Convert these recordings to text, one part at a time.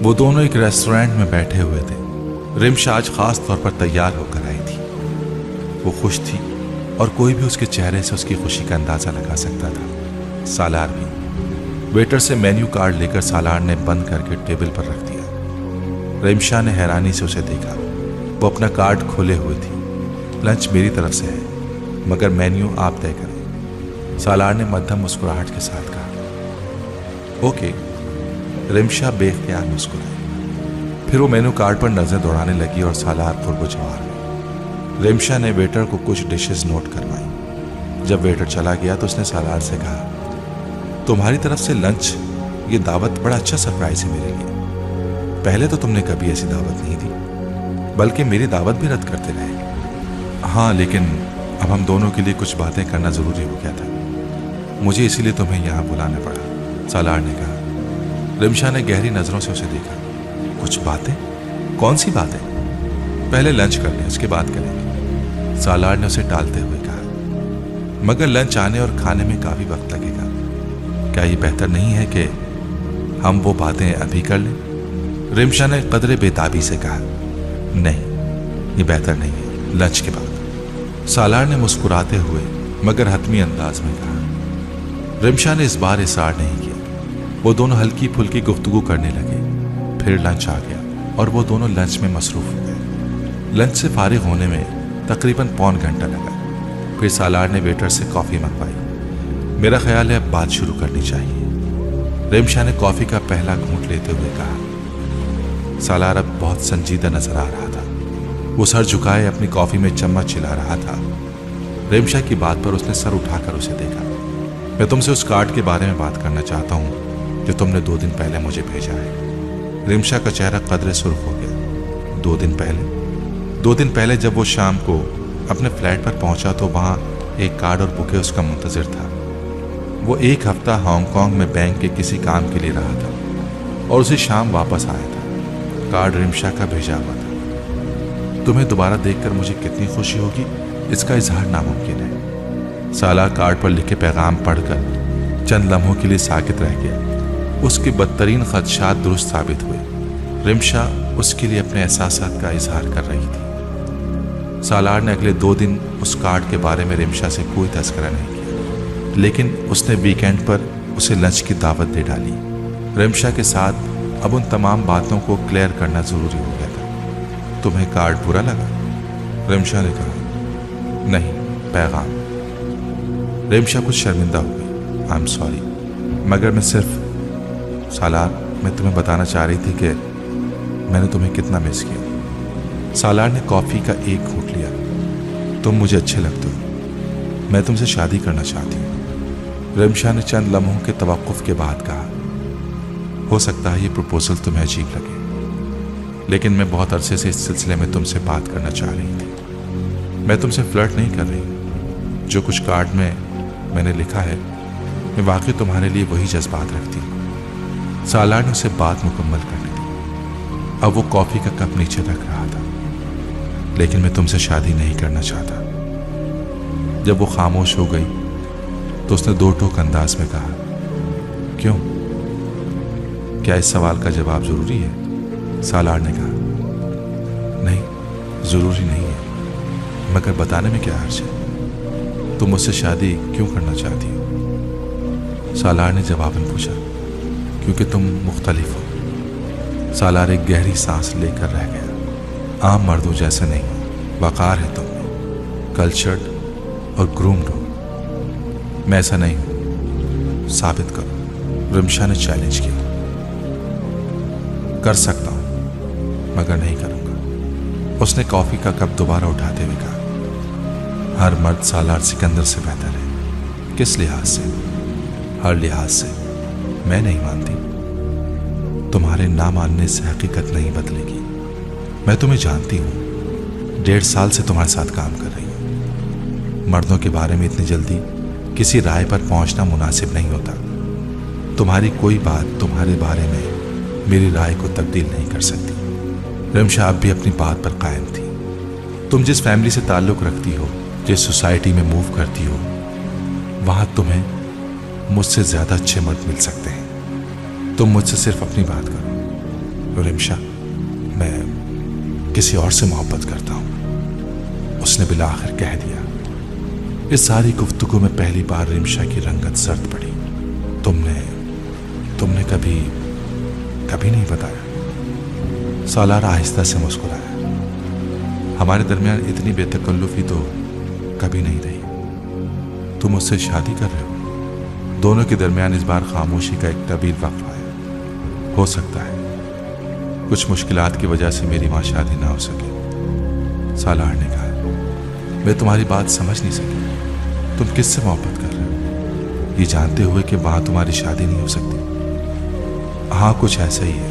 وہ دونوں ایک ریسٹورینٹ میں بیٹھے ہوئے تھے۔ رمشا آج خاص طور پر تیار ہو کر آئی تھی۔ وہ خوش تھی اور کوئی بھی اس کے چہرے سے اس کی خوشی کا اندازہ لگا سکتا تھا، سالار بھی۔ ویٹر سے مینیو کارڈ لے کر سالار نے بند کر کے ٹیبل پر رکھ دیا۔ رمشا نے حیرانی سے اسے دیکھا۔ وہ اپنا کارڈ کھولے ہوئے تھی۔ لنچ میری طرف سے ہے، مگر مینیو آپ طے کریں، سالار نے مدھم مسکراہٹ کے ساتھ کہا۔ اوکے، رمشا بے اختیار مسکرائی۔ پھر وہ مینیو کارڈ پر نظر دوڑانے لگی اور سالار پرگوجوار ہوئی۔ رمشا نے ویٹر کو کچھ ڈشز نوٹ کروائی۔ جب ویٹر چلا گیا تو اس نے سالار سے کہا، تمہاری طرف سے لنچ، یہ دعوت بڑا اچھا سرپرائز ہے میرے لیے۔ پہلے تو تم نے کبھی ایسی دعوت نہیں دی، بلکہ میری دعوت بھی رد کرتے رہے۔ ہاں، لیکن اب ہم دونوں کے لیے کچھ باتیں کرنا ضروری ہو گیا تھا، مجھے اسی لیے تمہیں یہاں بلانا پڑا، سالار نے کہا۔ رمشا نے گہری نظروں سے اسے دیکھا۔ کچھ باتیں؟ کون سی باتیں؟ پہلے لنچ کر لیں، اس کے بعد کریں گے، سالار نے اسے ٹالتے ہوئے کہا۔ مگر لنچ آنے اور کھانے میں کافی وقت لگے گا، کیا یہ بہتر نہیں ہے کہ ہم وہ باتیں ابھی کر لیں؟ رمشا نے قدرے بےتابی سے کہا۔ نہیں، یہ بہتر نہیں ہے، لنچ کے بعد، سالار نے مسکراتے ہوئے مگر حتمی انداز میں کہا۔ رمشا نے اس بار اصرار نہیں کیا۔ وہ دونوں ہلکی پھلکی گفتگو کرنے لگے۔ پھر لنچ آ گیا اور وہ دونوں لنچ میں مصروف ہو گئے۔ لنچ سے فارغ ہونے میں تقریباً پون گھنٹہ لگا۔ پھر سالار نے ویٹر سے کافی منگوائی۔ میرا خیال ہے اب بات شروع کرنی چاہیے، رمشا نے کافی کا پہلا گھونٹ لیتے ہوئے کہا۔ سالار اب بہت سنجیدہ نظر آ رہا تھا۔ وہ سر جھکائے اپنی کافی میں چمچ چلا رہا تھا۔ رمشا کی بات پر اس نے سر اٹھا کر اسے دیکھا۔ میں تم سے اس کارڈ کے بارے میں بات کرنا چاہتا ہوں جو تم نے 2 دن پہلے مجھے بھیجا ہے۔ رمشا کا چہرہ قدرے سرخ ہو گیا۔ 2 دن پہلے؟ 2 دن پہلے جب وہ شام کو اپنے فلیٹ پر پہنچا تو وہاں ایک کارڈ اور بکے اس کا منتظر تھا۔ وہ 1 ہفتہ ہانگ کانگ میں بینک کے کسی کام کے لیے رہا تھا اور اسی شام واپس آیا تھا۔ کارڈ رمشا کا بھیجا ہوا تھا۔ تمہیں دوبارہ دیکھ کر مجھے کتنی خوشی ہوگی، اس کا اظہار ناممکن ہے۔ سالار کارڈ پر لکھے پیغام پڑھ کر چند لمحوں کے لیے ساکت رہ گیا۔ اس کے بدترین خدشات درست ثابت ہوئے۔ رمشا اس کے لیے اپنے احساسات کا اظہار کر رہی تھی۔ سالار نے اگلے 2 دن اس کارڈ کے بارے میں رمشا سے کوئی تذکرہ نہیں کیا، لیکن اس نے ویکینڈ پر اسے لنچ کی دعوت دے ڈالی۔ رمشا کے ساتھ اب ان تمام باتوں کو کلیئر کرنا ضروری ہو گیا تھا۔ تمہیں کارڈ برا لگا؟ رمشا نے کہا۔ نہیں، پیغام۔ رمشا کچھ شرمندہ ہو گئی۔ آئی ایم سوری، مگر میں صرف، سالار، میں تمہیں بتانا چاہ رہی تھی کہ میں نے تمہیں کتنا مس کیا۔ سالار نے کافی کا ایک گھونٹ لیا۔ تم مجھے اچھے لگتے ہو، میں تم سے شادی کرنا چاہتی ہوں، رمشا نے چند لمحوں کے توقف کے بعد کہا۔ ہو سکتا ہے یہ پروپوزل تمہیں عجیب لگے، لیکن میں بہت عرصے سے اس سلسلے میں تم سے بات کرنا چاہ رہی تھی۔ میں تم سے فلرٹ نہیں کر رہی، جو کچھ کارڈ میں نے لکھا ہے، میں واقعی تمہارے لیے وہی جذبات رکھتی ہوں۔ سالار نے اسے بات مکمل کرنے دی۔ اب وہ کافی کا کپ نیچے رکھ رہا تھا۔ لیکن میں تم سے شادی نہیں کرنا چاہتا۔ جب وہ خاموش ہو گئی تو اس نے 2 ٹوک انداز میں کہا، کیوں؟ کیا اس سوال کا جواب ضروری ہے؟ سالار نے کہا۔ نہیں، ضروری نہیں ہے، مگر بتانے میں کیا حرج ہے؟ تم مجھ سے شادی کیوں کرنا چاہتی ہو؟ سالار نے جواباً پوچھا۔ کیونکہ تم مختلف ہو۔ سالار ایک گہری سانس لے کر رہ گیا۔ عام مردوں جیسے نہیں، وقار ہے تم میں، کلچرڈ اور گرومڈ ہو۔ میں ایسا نہیں ہوں، ثابت کرو، رمشا نے چیلنج کیا۔ کر سکتا ہوں، مگر نہیں کروں گا، اس نے کافی کا کپ دوبارہ اٹھاتے ہوئے کہا۔ ہر مرد سالار سکندر سے بہتر ہے۔ کس لحاظ سے؟ ہر لحاظ سے۔ میں نہیں مانتی۔ تمہارے نہ ماننے سے حقیقت نہیں بدلے گی۔ میں تمہیں جانتی ہوں، 1.5 سال سے تمہارے ساتھ کام کر رہی ہوں۔ مردوں کے بارے میں اتنی جلدی کسی رائے پر پہنچنا مناسب نہیں ہوتا۔ تمہاری کوئی بات تمہارے بارے میں میری رائے کو تبدیل نہیں کر سکتی۔ رمشا اب بھی اپنی بات پر قائم تھی۔ تم جس فیملی سے تعلق رکھتی ہو، جس سوسائٹی میں موو کرتی ہو، وہاں تمہیں مجھ سے زیادہ اچھے مرد مل سکتے ہیں۔ تم مجھ سے صرف اپنی بات کرو۔ रिमशा, मैं किसी और से मोहब्बत करता हूँ, उसने बिलाखिर कह दिया। इस सारी गुफ्तगू में पहली बार रिमशा की रंगत सर्द पड़ी। तुमने कभी नहीं बताया। सालार आहिस्ता से मुस्कुराया। हमारे दरमियान इतनी बेतकल्लुफी तो कभी नहीं रही। तुम मुझसे शादी कर रहे हो। दोनों के दरमियान इस बार खामोशी का एक तवील वक्फा है। हो सकता है कुछ मुश्किलात की वजह से मेरी वहां शादी ना हो सके। सालार ने कहा, मैं तुम्हारी बात समझ नहीं सकी। तुम किससे मोहब्बत कर रहे हो, ये जानते हुए कि वहां तुम्हारी शादी नहीं हो सकती? हाँ, कुछ ऐसा ही है।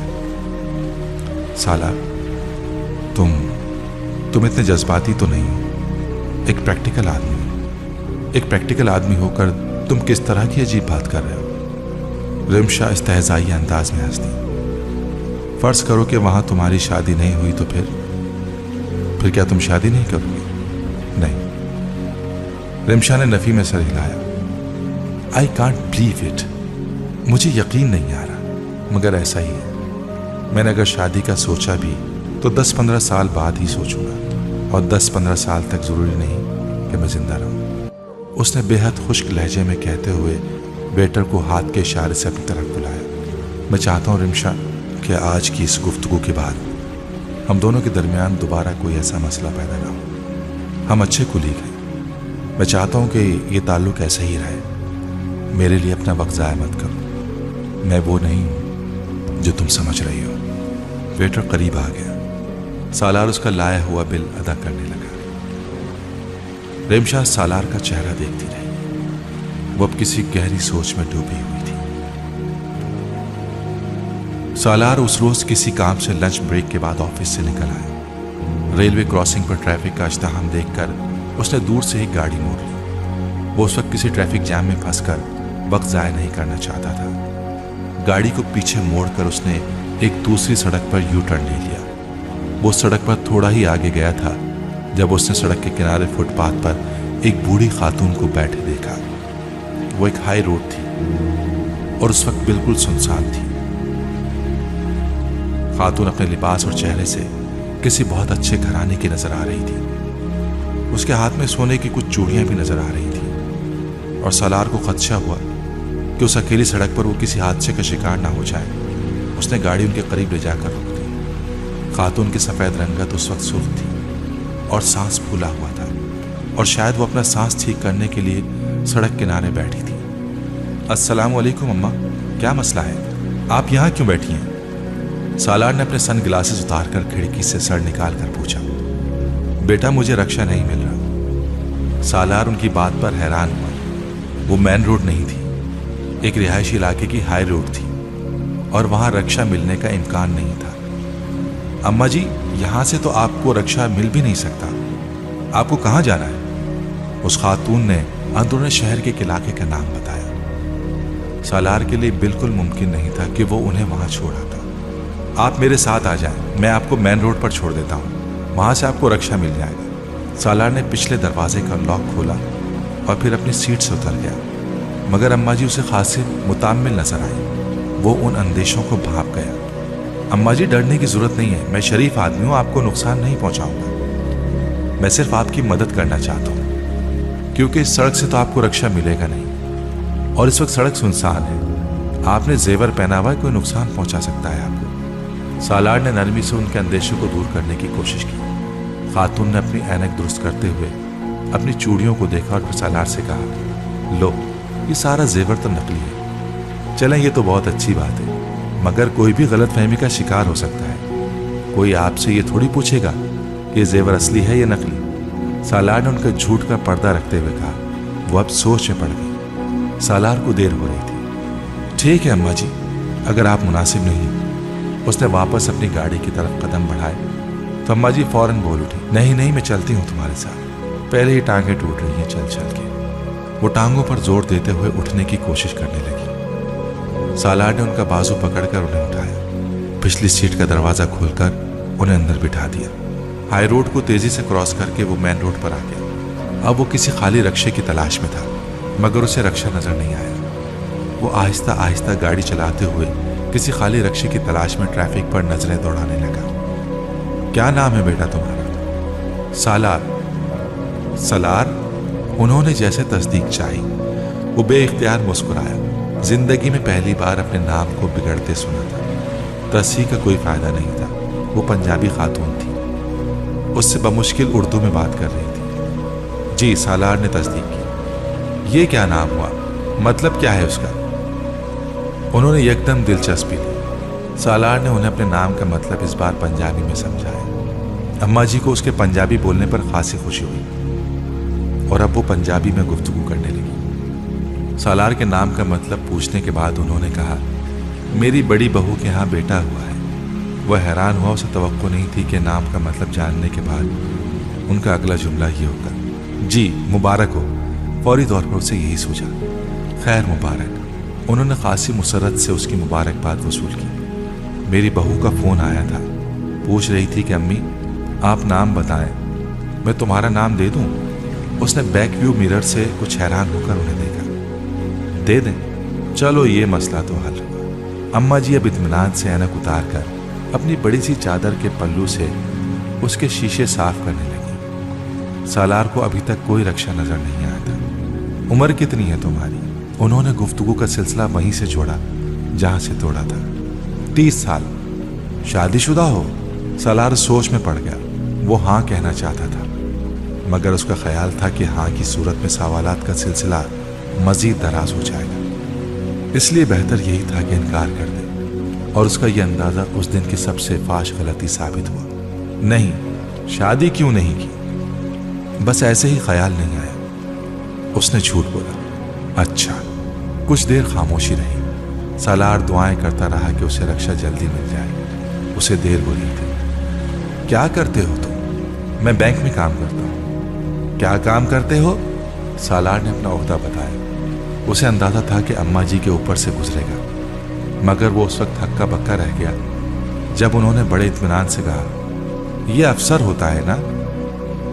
सालार, तुम इतने जज्बाती तो नहीं हो। एक प्रैक्टिकल आदमी होकर तुम किस तरह की अजीब बात कर रहे हो? रिमशा इस्तेहज़ाई अंदाज में हंसती। फर्ज करो कि वहां तुम्हारी शादी नहीं हुई तो फिर क्या तुम शादी नहीं करोगे? नहीं। रिमशा ने नफी में सर हिलाया। I can't believe it. मुझे यकीन नहीं आ रहा, मगर ऐसा ही है। मैंने अगर शादी का सोचा भी तो 10-15 साल बाद ही सोचूंगा, और 10-15 साल तक जरूरी नहीं कि मैं जिंदा रहूं। उसने बेहद खुश्क लहजे में कहते हुए वेटर को हाथ के इशारे से अपनी तरफ बुलाया। मैं चाहता हूं रिमशा कि आज की इस गुफ्तगू के बाद हम दोनों के दरमियान दोबारा कोई ऐसा मसला पैदा ना हो। हम अच्छे कुलीग हैं। मैं चाहता हूं कि ये ताल्लुक ऐसा ही रहे। मेरे लिए अपना वक्त ज़ाया मत करो। मैं वो नहीं हूं जो तुम समझ रही हो। वेटर करीब आ गया। सालार उसका लाया हुआ बिल अदा करने लगा। रिमशा सालार का चेहरा देखती रही। वो अब किसी गहरी सोच में डूबी हुई थी। सालार उस रोज किसी काम से लंच ब्रेक के बाद ऑफिस से निकल आया। रेलवे क्रॉसिंग पर ट्रैफिक का इज़्तिहाम देखकर उसने दूर से ही गाड़ी मोड़ ली। वो उस वक्त किसी ट्रैफिक जैम में फंसकर वक्त ज़ाया नहीं करना चाहता था। गाड़ी को पीछे मोड़कर उसने एक दूसरी सड़क पर यू टर्न ले लिया। वो सड़क पर थोड़ा ही आगे गया था जब उसने सड़क के किनारे फुटपाथ पर एक बूढ़ी खातून को बैठे देखा। वो एक हाई रोड थी और उस वक्त बिल्कुल सुनसान थी। खातून अपने लिबास और चेहरे से किसी बहुत अच्छे घराने की नजर आ रही थी। उसके हाथ में सोने की कुछ चूड़ियां भी नजर आ रही थी, और सालार को खदशा हुआ कि उस अकेली सड़क पर वो किसी हादसे का शिकार ना हो जाए। उसने गाड़ी उनके करीब ले जाकर रोक दी। खातून की सफेद रंगत उस वक्त सुर्ख थी और सांस फूला हुआ था, और शायद वो अपना सांस ठीक करने के लिए सड़क किनारे बैठी थी। अस्सलाम वालेकुम अम्मा, क्या मसला है? आप यहाँ क्यों बैठी हैं? सालार ने अपने सन ग्लासेस उतारकर खिड़की से सर निकाल कर पूछा। बेटा, मुझे रक्षा नहीं मिल रहा। सालार उनकी बात पर हैरान हुआ। वो मेन रोड नहीं थी, एक रिहायशी इलाके की हाई रोड थी, और वहां रक्षा मिलने का इम्कान नहीं था। अम्मा जी, यहां से तो आपको रक्षा मिल भी नहीं सकता। आपको कहां जाना है? उस खातून ने अंदरूनी शहर के एक इलाके का नाम बताया। सालार के लिए बिल्कुल मुमकिन नहीं था कि वो उन्हें वहां छोड़ आता। आप मेरे साथ आ जाएं, मैं आपको मेन रोड पर छोड़ देता हूँ, वहां से आपको रक्षा मिल जाएगा। सालार ने पिछले दरवाजे का लॉक खोला और फिर अपनी सीट से उतर गया, मगर अम्मा जी उसे खासी मुताम्मिल नजर आई। वो उन अंदेशों को भांप गया। अम्मा जी, डरने की जरूरत नहीं है, मैं शरीफ आदमी हूँ, आपको नुकसान नहीं पहुंचाऊंगा। मैं सिर्फ आपकी मदद करना चाहता हूँ, क्योंकि इस सड़क से तो आपको रक्षा मिलेगा नहीं, और इस वक्त सड़क सुनसान है। आपने जेवर पहना हुआ है, कोई नुकसान पहुंचा सकता है आपको। सालार ने नरमी से उनके अंदेशों को दूर करने की कोशिश की। खातून ने अपनी ऐनक दुरुस्त करते हुए अपनी चूड़ियों को देखा और फिर सालार से कहा, लो, ये सारा जेवर तो नकली है। चलें, ये तो बहुत अच्छी बात है, मगर कोई भी गलत फहमी का शिकार हो सकता है। कोई आपसे ये थोड़ी पूछेगा कि जेवर असली है या नकली। सालार ने उनका झूठ का पर्दा रखते हुए कहा। वो अब सोच में पड़ गई। सालार को देर हो रही थी। ठीक है अम्मा जी, अगर आप मुनासिब नहीं। उसने वापस अपनी गाड़ी की तरफ कदम बढ़ाए तो अम्मा जी फौरन बोल उठी, नहीं नहीं, मैं चलती हूँ तुम्हारे साथ। पहले ही टांगें टूट रही हैं चल चल के। वो टांगों पर जोर देते हुए उठने की कोशिश करने लगी। सालार ने उनका बाजू पकड़कर उन्हें उठाया। पिछली सीट का दरवाजा खोलकर उन्हें अंदर बिठा दिया। हाई रोड को तेजी से क्रॉस करके वो मेन रोड पर आ गया। अब वो किसी खाली रक्षे की तलाश में था, मगर उसे रक्षा नजर नहीं आया। वो आहिस्ता आहिस्ता गाड़ी चलाते हुए किसी खाली रक्शे की तलाश में ट्रैफिक पर नजरें दौड़ाने लगा। क्या नाम है बेटा तुम्हारा? सालार। सलार? उन्होंने जैसे तस्दीक चाही। वो बेइख्तियार मुस्कुराया। जिंदगी में पहली बार अपने नाम को बिगड़ते सुना था। तस्दीक का कोई फायदा नहीं था। वो पंजाबी खातून थी, उससे बमुश्किल उर्दू में बात कर रही थी। जी, सालार ने तस्दीक की। ये क्या नाम हुआ, मतलब क्या है उसका? उन्होंने एकदम दिलचस्पी ली। सालार ने उन्हें अपने नाम का मतलब इस बार पंजाबी में समझाया। अम्मा जी को उसके पंजाबी बोलने पर खासी खुशी हुई और अब वो पंजाबी में गुफ्तगू करने लगी। सालार के नाम का मतलब पूछने के बाद उन्होंने कहा, मेरी बड़ी बहू के यहाँ बेटा हुआ है। वह हैरान हुआ, उसे तवक्को नहीं थी कि नाम का मतलब जानने के बाद उनका अगला जुमला ये होगा, जी मुबारक हो। फौरी तौर पर उसे यही सूझा, खैर मुबारक। उन्होंने खासी मुसरत से उसकी मुबारकबाद वसूल की। मेरी बहू का फ़ोन आया था, पूछ रही थी कि अम्मी आप नाम बताएं, मैं तुम्हारा नाम दे दूं? उसने बैक व्यू मिरर से कुछ हैरान होकर उन्हें देखा। दे दें, चलो ये मसला तो हल हुआ। अम्मा जी अब इत्मीनान से ऐनक उतार कर अपनी बड़ी सी चादर के पल्लू से उसके शीशे साफ करने लगी। सालार को अभी तक कोई रक्षा नजर नहीं आया था। उम्र कितनी है तुम्हारी? उन्होंने गुफ्तगू का सिलसिला वहीं से जोड़ा जहां से तोड़ा था। 30 साल। शादीशुदा हो? सालार सोच में पड़ गया। वो हाँ कहना चाहता था, मगर उसका ख्याल था कि हाँ की सूरत में सवालात का सिलसिला मजीद दराज हो जाएगा, इसलिए बेहतर यही था कि इनकार कर दे। और उसका यह अंदाजा उस दिन की सबसे फाश गलती साबित हुआ। नहीं, शादी क्यों नहीं की? बस ऐसे ही ख्याल नहीं आया, उसने झूठ बोला। अच्छा। कुछ देर खामोशी रही। सालार दुआएं करता रहा कि उसे रक्षा जल्दी मिल जाए। उसे देर हो रही थी। क्या करते हो तुम? मैं बैंक में काम करता हूं। क्या काम करते हो? सालार ने अपना ओहदा बताया। उसे अंदाजा था कि अम्मा जी के ऊपर से गुजरेगा, मगर वो उस वक्त हक्का बक्का रह गया जब उन्होंने बड़े इत्मीनान से कहा, यह अफसर होता है ना?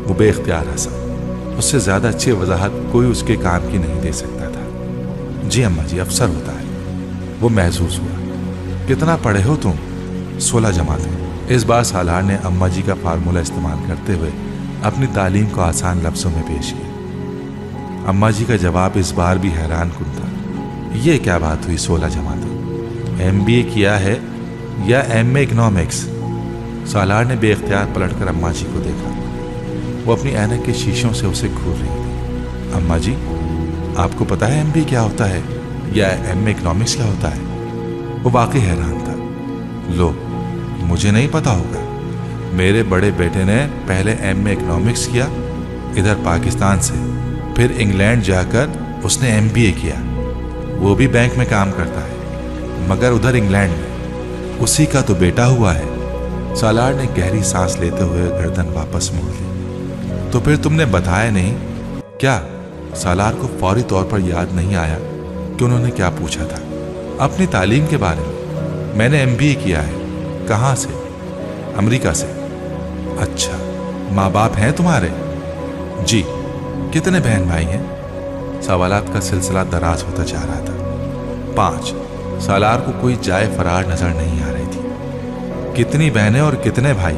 वो बेइख्तियार हंसा। उससे ज्यादा अच्छी वजाहत कोई उसके काम की नहीं दे सकता था। जी अम्मा जी, अफसर होता है। वो महसूस हुआ। कितना पढ़े हो तुम? 16 जमात। इस बार सालार ने अम्मा जी का फार्मूला इस्तेमाल करते हुए अपनी तालीम को आसान लफ्जों में पेश किया। अम्मा जी का जवाब इस बार भी हैरान कुन था। ये क्या बात हुई, 16 जमातें? MBA किया है या MA इकोनॉमिक्स? सालार ने बेइख्तियार पलटकर अम्मा जी को देखा। वो अपनी ऐनक के शीशों से उसे घूर रही थी। अम्मा जी, आपको पता है MBA क्या होता है या MA इकोनॉमिक्स क्या होता है? वो वाकई हैरान था। लो, मुझे नहीं पता होगा। मेरे बड़े बेटे ने पहले MA इकोनॉमिक्स किया इधर पाकिस्तान से, फिर इंग्लैंड जाकर उसने MBA किया। वो भी बैंक में काम करता है, मगर उधर इंग्लैंड में। उसी का तो बेटा हुआ है। सालार ने गहरी सांस लेते हुए गर्दन वापस मोड़ ली। तो फिर तुमने बताया नहीं क्या? सालार को फौरी तौर पर याद नहीं आया कि उन्होंने क्या पूछा था। अपनी तालीम के बारे में। मैंने MBA किया है। कहाँ से? अमेरिका से। अच्छा, माँ बाप हैं तुम्हारे? जी। कितने बहन भाई हैं? सवालात का सिलसिला दराज होता जा रहा था। 5। सालार को कोई जाए फरार नजर नहीं आ रही थी। कितनी बहनें और कितने भाई?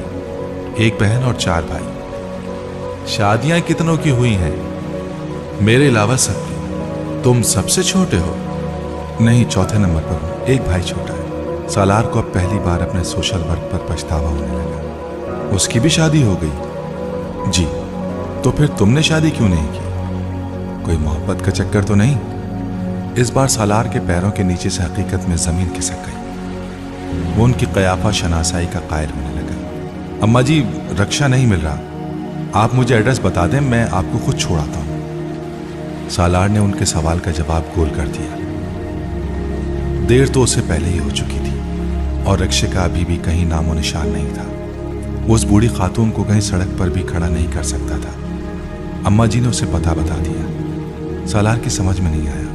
1 बहन और 4 भाई। शादियां कितनों की हुई हैं? मेरे अलावा सबकी। तुम सबसे छोटे हो? नहीं, चौथे नंबर पर हूं। 1 भाई छोटा है। सालार को अब पहली बार अपने सोशल वर्क पर पछतावा होने लगा। उसकी भी शादी हो गई? जी। तो फिर तुमने शादी क्यों नहीं की? कोई मोहब्बत का चक्कर तो नहीं? इस बार सालार के पैरों के नीचे से हकीकत में जमीन खिसक गई। वो उनकी कयाफा शनासाई का कायल होने लगा। अम्मा जी, रक्षा नहीं मिल रहा, आप मुझे एड्रेस बता दें, मैं आपको खुद छोड़ाता हूं। सालार ने उनके सवाल का जवाब गोल कर दिया। देर तो उससे पहले ही हो चुकी थी और रक्षे का अभी भी कहीं नामो निशान नहीं था। वो उस बूढ़ी खातून को कहीं सड़क पर भी खड़ा नहीं कर सकता था। अम्मा जी ने उसे पता बता दिया। सालार की समझ में नहीं आया।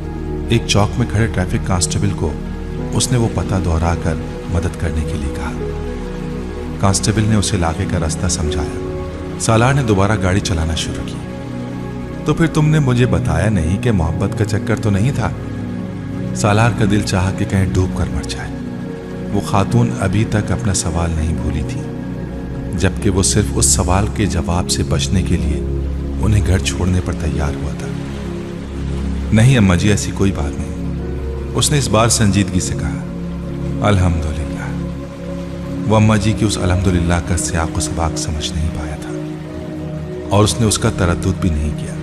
एक चौक में खड़े ट्रैफिक कांस्टेबल को उसने वो पता दोहराकर मदद करने के लिए कहा। कांस्टेबल ने उसे इलाके का रास्ता समझाया। सालार ने दोबारा गाड़ी चलाना शुरू की। तो फिर तुमने मुझे बताया नहीं कि मोहब्बत का चक्कर तो नहीं था? सालार का दिल चाहा कि कहीं डूब कर मर जाए। वो खातून अभी तक अपना सवाल नहीं भूली थी, जबकि वो सिर्फ उस सवाल के जवाब से बचने के लिए उन्हें घर छोड़ने पर तैयार हुआ था। नहीं अम्मा जी, ऐसी कोई बात नहीं, उसने इस बार संजीदगी से कहा। अल्हम्दुलिल्लाह। वो अम्मा जी की उस अल्हम्दुलिल्लाह का सियाक़ व सबाक़ समझ नहीं पाया था और उसने उसका तरद्दुद भी नहीं किया।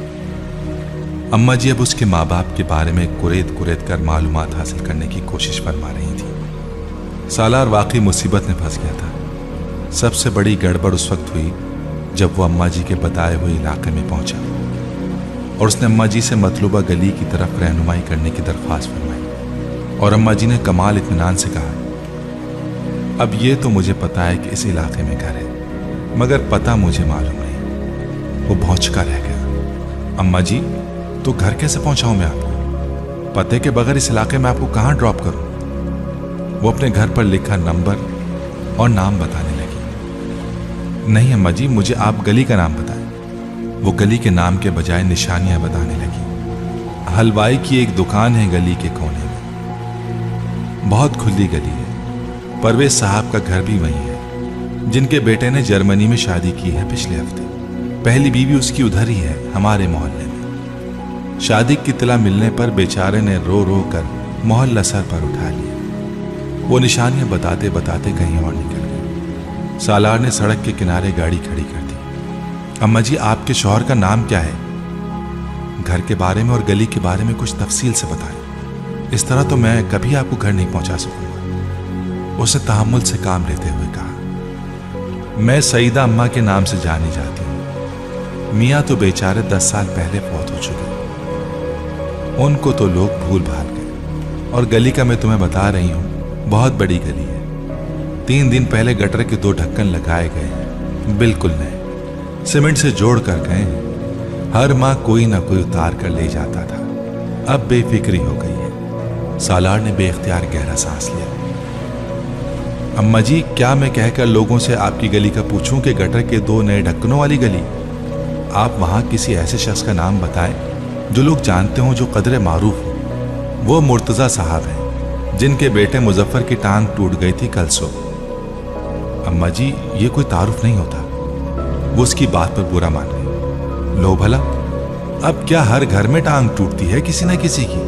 अम्मा जी अब उसके माँ बाप के बारे में कुरेद कुरेद कर मालूमात हासिल करने की कोशिश फरमा रही थी। सालार वाकई मुसीबत में फंस गया था। सबसे बड़ी गड़बड़ उस वक्त हुई जब वो अम्मा जी के बताए हुए इलाके में पहुंचा और उसने अम्मा जी से मतलूबा गली की तरफ रहनुमाई करने की दरख्वास्त फरमाई। और अम्मा जी ने कमाल इत्मीनान से कहा, अब ये तो मुझे पता है कि इस इलाके में घर है, मगर पता मुझे मालूम नहीं। वो भौंचका रह गया। अम्मा जी, तो घर कैसे पहुंचाऊं मैं आपको? पते के बगैर इस इलाके में आपको कहां ड्रॉप करूं? वो अपने घर पर लिखा नंबर और नाम बताने लगी। नहीं अम्मा जी, मुझे आप गली का नाम बताएं। वो गली के नाम के बजाय निशानियां बताने लगी। हलवाई की एक दुकान है गली के कोने में, बहुत खुली गली है। परवेज साहब का घर भी वहीं है, जिनके बेटे ने जर्मनी में शादी की है पिछले हफ्ते। पहली बीवी उसकी उधर ही है, हमारे मोहल्ले में। शादी की इत्तला मिलने पर बेचारे ने रो रो कर मोहल्ला सर पर उठा लिया। वो निशानियां बताते बताते कहीं और निकल गए। सालार ने सड़क के किनारे गाड़ी खड़ी कर दी। अम्मा जी, आपके शौहर का नाम क्या है? घर के बारे में और गली के बारे में कुछ तफसील से बताएं। इस तरह तो मैं कभी आपको घर नहीं पहुंचा सकूंगा। उसने तहम्मुल से काम लेते हुए कहा, मैं सईदा अम्मा के नाम से जानी जाती हूं। मियाँ तो बेचारे 10 साल पहले फौत हो चुके, उनको तो लोग भूल भाल गए। और गली का मैं तुम्हें बता रही हूं, बहुत बड़ी गली है। 3 दिन पहले गटर के 2 ढक्कन लगाए गए हैं, बिल्कुल नए, सीमेंट से जोड़ कर गए हैं। हर माह कोई ना कोई उतार कर ले जाता था। अब बेफिक्री हो गई है। सालार ने बेख्तियार गहरा सांस लिया। अम्मा जी, क्या मैं कहकर लोगों से आपकी गली का पूछूं कि गटर के 2 नए ढक्कनों वाली गली? आप वहां किसी ऐसे शख्स का नाम बताएं जो लोग जानते हों, जो कदरे मारूफ हो। वो मुर्तज़ा साहब हैं, जिनके बेटे मुजफ्फर की टांग टूट गई थी कल सुबह। अम्मा जी, ये कोई तारुफ नहीं होता। वो उसकी बात पर बुरा मान गई। लो भला, अब क्या हर घर में टांग टूटती है किसी न किसी की?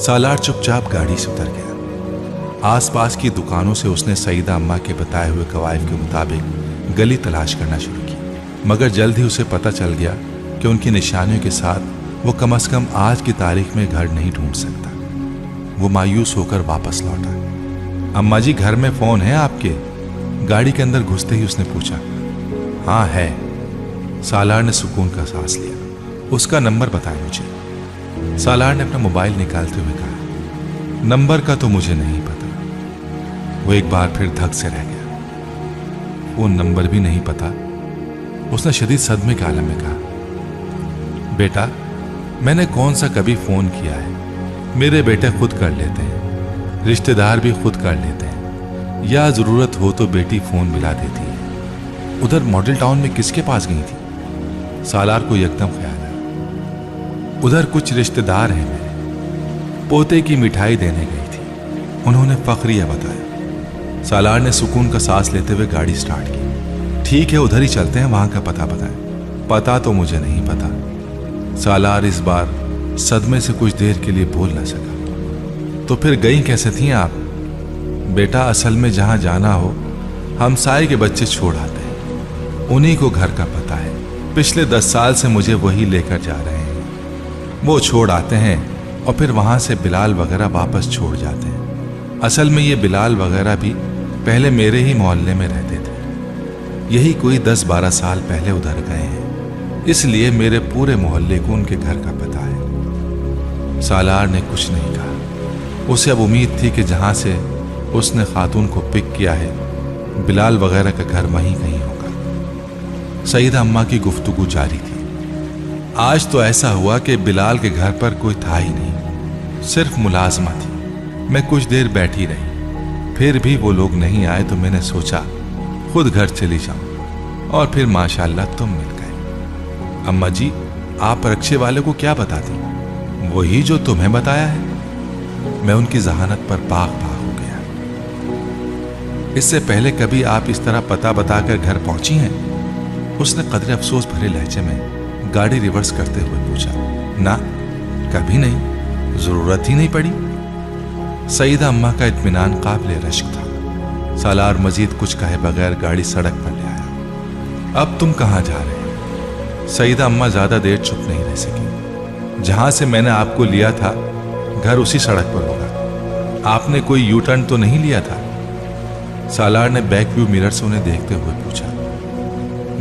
सालार चुपचाप गाड़ी से उतर गया। आसपास की दुकानों से उसने सईदा अम्मा के बताए हुए कवायद के मुताबिक गली तलाश करना शुरू की, मगर जल्द ही उसे पता चल गया कि उनकी निशानियों के साथ वो कम से कम आज की तारीख में घर नहीं ढूंढ सकता। वो मायूस होकर वापस लौटा। अम्मा जी, घर में फोन है आपके? गाड़ी के अंदर घुसते ही उसने पूछा। हाँ है। सालार ने सुकून का सांस लिया। उसका नंबर बताएं मुझे। सालार ने अपना मोबाइल निकालते हुए कहा, नंबर का तो मुझे नहीं पता। वो एक बार फिर धक से रह गया। वो नंबर भी नहीं पता। उसने शदीद सदमे के आलम में कहा, बेटा, मैंने कौन सा कभी फोन किया है? मेरे बेटे खुद कर लेते हैं, रिश्तेदार भी खुद कर लेते हैं, या जरूरत हो तो बेटी फोन मिला देती है। उधर मॉडल टाउन में किसके पास गई थी? सालार को एकदम ख्याल आया, उधर कुछ रिश्तेदार हैं मेरे, पोते की मिठाई देने गई थी, उन्होंने फखरिया बताया। सालार ने सुकून का सांस लेते हुए गाड़ी स्टार्ट की। ठीक है, उधर ही चलते हैं, वहां का पता बताएं। पता तो मुझे नहीं पता। सालार इस बार सदमे से कुछ देर के लिए बोल न सका। तो फिर गई कैसे थी आप? बेटा, असल में जहां जाना हो हमसाए के बच्चे छोड़ आते हैं, उन्हीं को घर का पता है। पिछले 10 साल से मुझे वही लेकर जा रहे हैं। वो छोड़ आते हैं और फिर वहां से बिलाल वगैरह वापस छोड़ जाते हैं। असल में ये बिलाल वगैरह भी पहले मेरे ही मोहल्ले में रहते थे। यही कोई 10-12 साल पहले उधर गए हैं, इसलिए मेरे पूरे मोहल्ले को उनके घर का पता है। सालार ने कुछ नहीं कहा। उसे अब उम्मीद थी कि जहां से उसने खातून को पिक किया है, बिलाल वगैरह का घर वहीं कहीं होगा। सईदा अम्मा की गुफ्तगू जारी थी। आज तो ऐसा हुआ कि बिलाल के घर पर कोई था ही नहीं, सिर्फ मुलाजमा थी। मैं कुछ देर बैठी रही, फिर भी वो लोग नहीं आए तो मैंने सोचा खुद घर चली जाऊं, और फिर माशाअल्लाह तुम मिल गए। अम्मा जी, आप रक्शे वाले को क्या बताती? वही जो तुम्हें बताया है। मैं उनकी जहानत पर बाग बाग हो गया। इससे पहले कभी आप इस तरह पता बताकर घर पहुंची हैं? उसने कदरे अफसोस भरे लहजे में गाड़ी रिवर्स करते हुए पूछा। ना, कभी नहीं, जरूरत ही नहीं पड़ी। सईदा अम्मा का इत्मीनान काबिल रश्क था। सालार मजीद कुछ कहे बगैर गाड़ी सड़क पर ले आया। अब तुम कहाँ जा रहे हैं? सईदा अम्मा ज्यादा देर चुप नहीं रह सकी। जहां से मैंने आपको लिया था घर उसी सड़क पर होगा। आपने कोई यू टर्न तो नहीं लिया था? सालार ने बैक व्यू मिरर से उन्हें देखते हुए पूछा।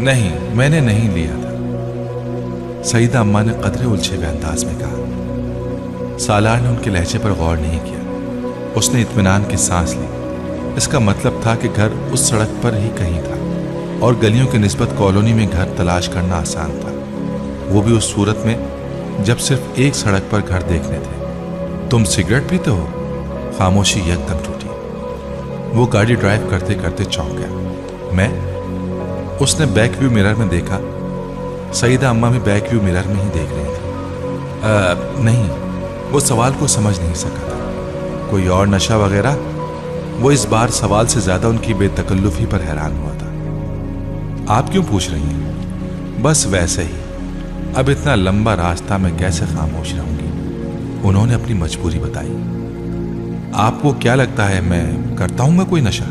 नहीं, मैंने नहीं लिया था, सईदा अम्मा ने कदरे उलझे हुए अंदाज में कहा। सालार ने उनके लहजे पर गौर नहीं किया। उसने इत्मीनान की सांस ली। इसका मतलब था कि घर उस सड़क पर ही कहीं था और गलियों की निस्बत कॉलोनी में घर तलाश करना आसान था, वो भी उस सूरत में जब सिर्फ एक सड़क पर घर देखने थे। तुम सिगरेट पीते हो? खामोशी यकदम टूटी। वो गाड़ी ड्राइव करते करते चौंक गया। मैं? उसने बैक व्यू मिरर में देखा। सईदा अम्मा भी बैक व्यू मिरर में ही देख रही थी। नहीं, वो सवाल को समझ नहीं सका था। कोई और नशा वगैरह? वो इस बार सवाल से ज्यादा उनकी बेतकल्लुफी पर हैरान हुआ था। आप क्यों पूछ रही हैं? बस वैसे ही। अब इतना लंबा रास्ता मैं कैसे खामोश रहूंगी? उन्होंने अपनी मजबूरी बताई। आपको क्या लगता है मैं करता हूं मैं कोई नशा?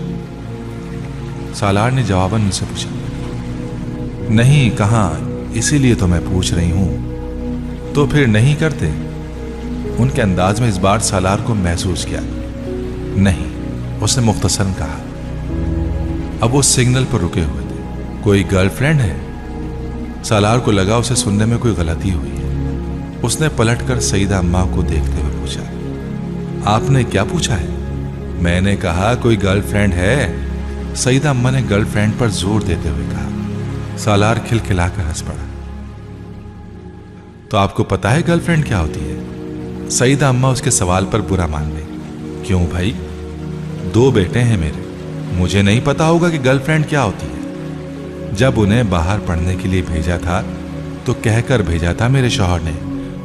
सालार ने जवाबन मुझसे पूछा। नहीं, कहां, इसीलिए तो मैं पूछ रही हूं। तो फिर नहीं करते? उनके अंदाज में इस बार सालार को महसूस किया। नहीं, उसने मुख्तसरन कहा। अब वो सिग्नल पर रुके हुए थे। कोई गर्लफ्रेंड है? सालार को लगा उसे सुनने में कोई गलती हुई है। उसने पलटकर सईदा अम्मा को देखते हुए पूछा। आपने क्या पूछा है? मैंने कहा कोई गर्लफ्रेंड है? सईदा अम्मा ने गर्लफ्रेंड पर जोर देते हुए कहा। सालार खिलखिलाकर हंस पड़ा। तो आपको पता है गर्लफ्रेंड क्या होती है? सईदा अम्मा उसके सवाल पर बुरा मान गई। क्यों भाई? 2 बेटे हैं मेरे, मुझे नहीं पता होगा कि गर्लफ्रेंड क्या होती है? जब उन्हें बाहर पढ़ने के लिए भेजा था तो कहकर भेजा था मेरे शौहर ने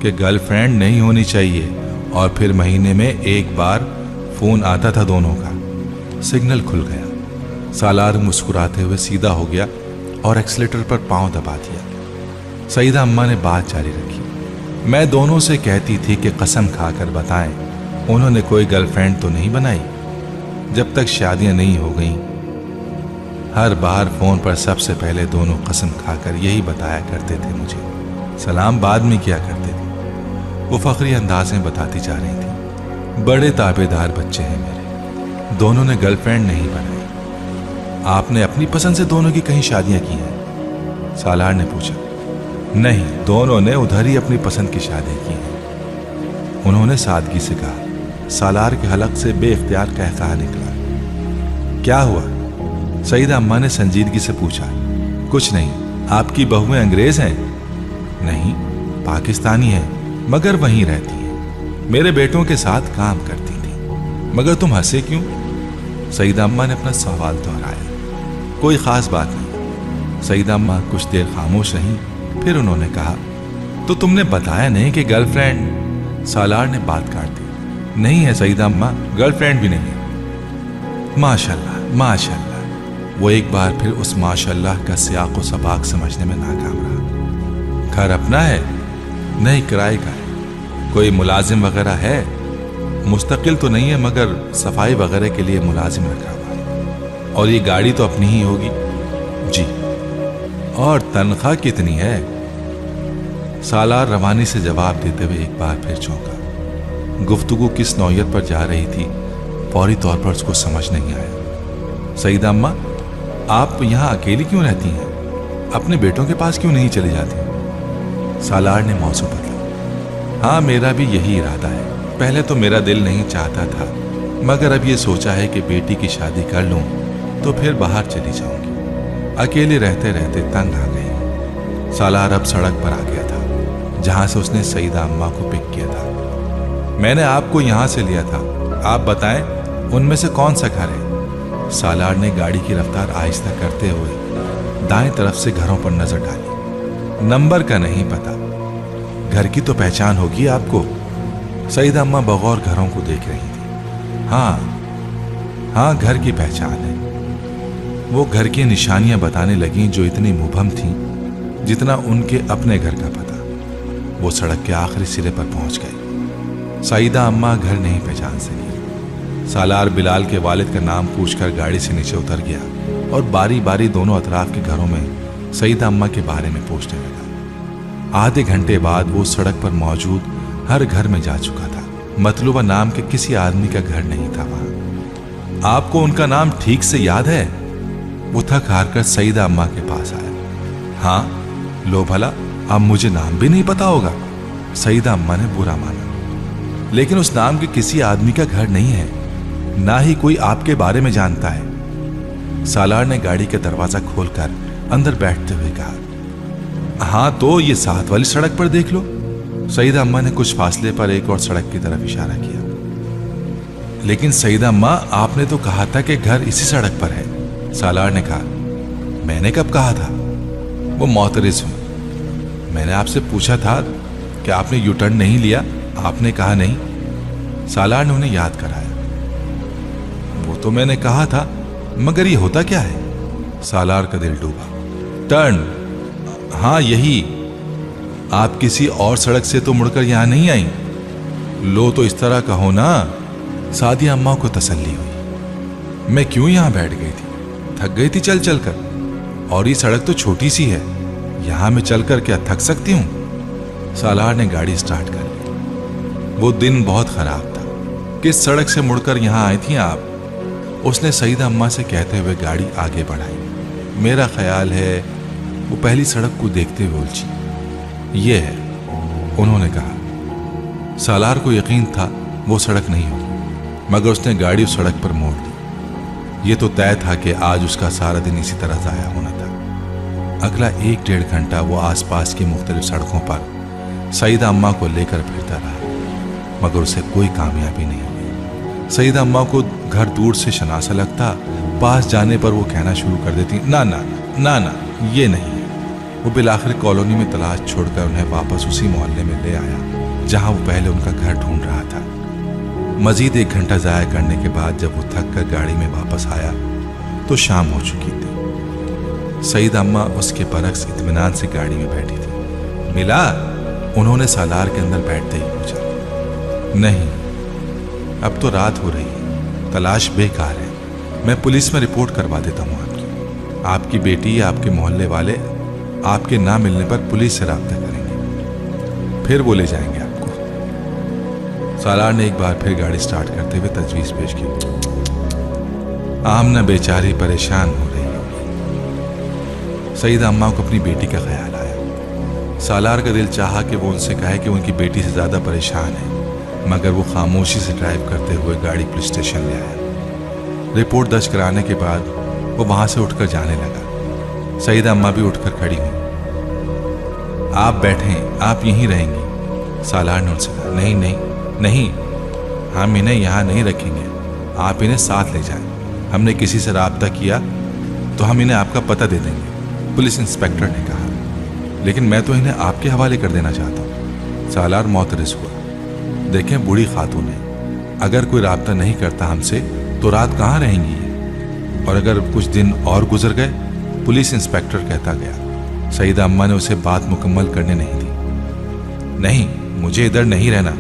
कि गर्लफ्रेंड नहीं होनी चाहिए, और फिर महीने में एक बार फोन आता था दोनों का। सिग्नल खुल गया। सालार मुस्कुराते हुए सीधा हो गया और एक्सीलेटर पर पांव दबा दिया। सईदा अम्मा ने बात जारी रखी। मैं दोनों से कहती थी कि कसम खाकर बताएं, उन्होंने कोई गर्लफ्रेंड तो नहीं बनाई जब तक शादियां नहीं हो गईं। हर बार फोन पर सबसे पहले दोनों कसम खाकर यही बताया करते थे मुझे, सलाम बाद में किया करते थे। वो फखरी अंदाज में बताती जा रही थी। बड़े ताबेदार बच्चे हैं मेरे, दोनों ने गर्लफ्रेंड नहीं बनाई। आपने अपनी पसंद से दोनों की कहीं शादियां की हैं? सालार ने पूछा। नहीं, दोनों ने उधर ही अपनी पसंद की शादी की है, उन्होंने सादगी से कहा। सालार के हलक से बेइख्तियार कहकहा निकला। क्या हुआ? सईदा अम्मा ने संजीदगी से पूछा। कुछ नहीं। आपकी बहुएं अंग्रेज हैं? नहीं, पाकिस्तानी हैं, मगर वहीं रहती हैं। मेरे बेटों के साथ काम करती थी। मगर तुम हंसे क्यों? सईदा अम्मा ने अपना सवाल दोहराया। कोई खास बात नहीं। सईदा अम्मा कुछ देर खामोश रहीं, फिर उन्होंने कहा, तो तुमने बताया नहीं कि गर्लफ्रेंड? सालार ने बात काट दी। नहीं है सईदा अम्मा, गर्लफ्रेंड भी नहीं है। माशाल्लाह, माशाल्लाह। वो एक बार फिर उस माशाल्लाह का सियाक व सबाक समझने में नाकाम रहा। घर अपना है? नहीं, किराए का है। कोई मुलाजिम वगैरह है? मुस्तकिल तो नहीं है, मगर सफाई वगैरह के लिए मुलाजिम रखा हुआ है। और ये गाड़ी तो अपनी ही होगी? जी। और तनख्वाह कितनी है? सालार रवानी से जवाब देते हुए एक बार फिर चौंका। गुफ्तगू किस नौयत पर जा रही थी फौरी तौर पर उसको समझ नहीं आया। सईदा अम्मा, आप यहाँ अकेली क्यों रहती हैं? अपने बेटों के पास क्यों नहीं चली जाती? सालार ने मौजू बदला। हाँ, मेरा भी यही इरादा है। पहले तो मेरा दिल नहीं चाहता था, मगर अब ये सोचा है कि बेटी की शादी कर लूं तो फिर बाहर चली जाऊंगी। अकेले रहते रहते तंग आ गई। सालार अब सड़क पर आ गया था जहां से उसने सईदा अम्मा को पिक किया था। मैंने आपको यहां से लिया था, आप बताएं उनमें से कौन सा घर है? सालार ने गाड़ी की रफ्तार आहिस्ता करते हुए दाएं तरफ से घरों पर नजर डाली। नंबर का नहीं पता, घर की तो पहचान होगी आपको। सईदा अम्मा बगौर घरों को देख रही थी। हाँ, घर की पहचान है, वो घर की निशानियां बताने लगी जो इतनी मुबहम थीं जितना उनके अपने घर का पता। वो सड़क के आखिरी सिरे पर पहुंच गए। सईदा अम्मा घर नहीं पहचान सकी। सालार बिलाल के वालिद का नाम पूछकर गाड़ी से नीचे उतर गया और बारी बारी दोनों अतराफ के घरों में सईदा अम्मा के बारे में पूछने लगा। आधे घंटे बाद वो सड़क पर मौजूद हर घर में जा चुका था। मतलूबा नाम के किसी आदमी का घर नहीं था वहां। आपको उनका नाम ठीक से याद है? वो थक हार कर सईदा अम्मा के पास आया। हाँ, लो भला, अब मुझे नाम भी नहीं पता होगा। सईदा अम्मा ने बुरा माना। लेकिन उस नाम के किसी आदमी का घर नहीं है, ना ही कोई आपके बारे में जानता है। सालार ने गाड़ी का दरवाजा खोलकर अंदर बैठते हुए कहा। हाँ तो ये साथ वाली सड़क पर देख लो। सईदा अम्मा ने कुछ फासले पर एक और सड़क की तरफ इशारा किया। लेकिन सईदा अम्मा, आपने तो कहा था कि घर इसी सड़क पर है। सालार ने कहा। मैंने कब कहा था? वो मोतरिज हूं। मैंने आपसे पूछा था कि आपने यू टर्न नहीं लिया, आपने कहा नहीं। सालार ने उन्हें याद कराया। वो तो मैंने कहा था, मगर ये होता क्या है? सालार का दिल डूबा। टर्न? हाँ यही। आप किसी और सड़क से तो मुड़कर यहां नहीं आई। लो तो इस तरह कहो ना। सादिया अम्मा को तसल्ली हुई। मैं क्यों यहां बैठ गई थी? थक गई थी चल चल कर, और ये सड़क तो छोटी सी है, यहां मैं चलकर क्या थक सकती हूं? सालार ने गाड़ी स्टार्ट कर ली। वो दिन बहुत खराब था। किस सड़क से मुड़कर यहां आई थी आप? उसने सईदा अम्मा से कहते हुए गाड़ी आगे बढ़ाई। मेरा ख्याल है वो पहली सड़क को देखते हुए उलझी। ये है, उन्होंने कहा। सालार को यकीन था वो सड़क नहीं होगी, मगर उसने गाड़ी उस सड़क पर मोड़ दी। ये तो तय था कि आज उसका सारा दिन इसी तरह जाया होना था। अगला 1-1.5 घंटा वो आसपास की मुख्तलिफ सड़कों पर सईदा अम्मा को लेकर फिरता रहा, मगर उसे कोई कामयाबी नहीं हुई। सईदा अम्मा को घर दूर से शनासा लगता। पास जाने पर वो कहना शुरू कर देती, ना ना ना ना, ये नहीं है। वो बिलाखिर कॉलोनी में तलाश छोड़कर उन्हें वापस उसी मोहल्ले में ले आया जहां वो पहले उनका घर ढूंढ रहा था। मजीद 1 घंटा ज़ाया करने के बाद जब वो थक कर गाड़ी में वापस आया तो शाम हो चुकी थी। सईदा अम्मा उसके बरक्स इत्मीनान से गाड़ी में बैठी थी। मिला? उन्होंने सालार के अंदर बैठते ही पूछा। नहीं, अब तो रात हो रही है, तलाश बेकार है। मैं पुलिस में रिपोर्ट करवा देता हूँ आपकी बेटी या आपके मोहल्ले वाले आपके ना मिलने पर पुलिस से राब्ता करेंगे, फिर वो ले जाएंगे आपको। सालार ने एक बार फिर गाड़ी स्टार्ट करते हुए तजवीज़ पेश की। आमना बेचारी परेशान हो रही है। सईदा अम्मा को अपनी बेटी का ख्याल आया। सालार का दिल चाहा कि वो उनसे कहे कि उनकी बेटी से ज़्यादा परेशान है, मगर वो खामोशी से ड्राइव करते हुए गाड़ी पुलिस स्टेशन ले आया। रिपोर्ट दर्ज कराने के बाद वो वहां से उठकर जाने लगा। सईदा अम्मा भी उठकर खड़ी हुई। आप बैठें, आप यहीं रहेंगी। सालार ने उनसे कहा। नहीं नहीं नहीं, हम इन्हें यहाँ नहीं रखेंगे, आप इन्हें साथ ले जाएं। हमने किसी से राब्ता किया तो हम इन्हें आपका पता दे देंगे, पुलिस इंस्पेक्टर ने कहा। लेकिन मैं तो इन्हें आपके हवाले कर देना चाहता हूँ। सालार मोतरस हुआ। देखें, बूढ़ी खातून है, अगर कोई राब्ता नहीं करता हमसे तो रात कहाँ रहेंगी ये? और अगर कुछ दिन और गुजर गए, पुलिस इंस्पेक्टर कहता गया। सईदा अम्मा ने उसे बात मुकम्मल करने नहीं दी। नहीं, मुझे इधर नहीं रहना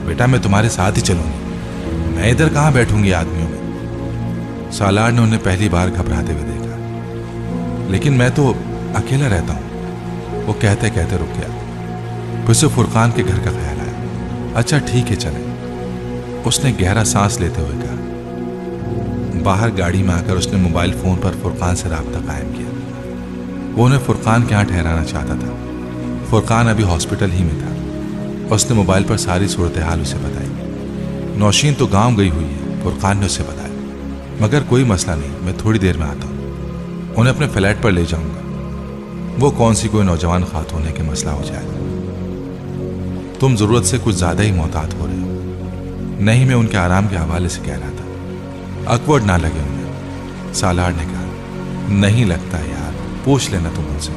बेटा, मैं तुम्हारे साथ ही चलूंगी। मैं इधर कहाँ बैठूंगी आदमियों में? सालार ने उन्हें पहली बार घबराते हुए देखा। लेकिन मैं तो अकेला रहता हूँ, वो कहते कहते रुक गया। फिर उसे फुरकान के घर का ख्याल आया। अच्छा ठीक है, चलें, उसने गहरा सांस लेते हुए कहा। बाहर गाड़ी में आकर उसने मोबाइल फोन पर फुरकान से राब्ता कायम किया। वो उन्हें फुरकान के यहाँ ठहराना चाहता था। फुरकान अभी हॉस्पिटल ही में था। उसने मोबाइल पर सारी सूरत हाल उसे बताई। नौशीन तो गांव गई हुई है, फुरकान ने उसे बताया। मगर कोई मसला नहीं, मैं थोड़ी देर में आता हूँ, उन्हें अपने फ्लैट पर ले जाऊंगा। वो कौन सी कोई नौजवान खातून है कि मसला हो जाएगा। तुम जरूरत से कुछ ज्यादा ही मोहतात हो रहे हो। नहीं, मैं उनके आराम के हवाले से कह रहा था, अकवर्ड ना लगे उन्हें। सालार ने कहा। नहीं लगता यार, पूछ लेना तुम उनसे,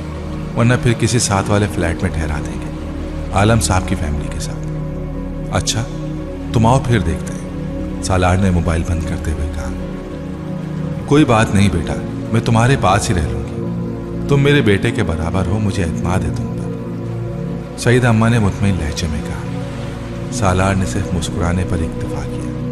वरना फिर किसी साथ वाले फ्लैट में ठहरा देंगे, आलम साहब की फैमिली के साथ। अच्छा, तुम आओ फिर देखते हैं। सालार ने मोबाइल बंद करते हुए कहा। कोई बात नहीं बेटा, मैं तुम्हारे पास ही रह लूंगी। तुम मेरे बेटे के बराबर हो, मुझे एतमाद है तुम पर। सईदा अम्मा ने मुतमईन लहजे में कहा। सालार ने सिर्फ मुस्कुराने पर इक्तफा किया।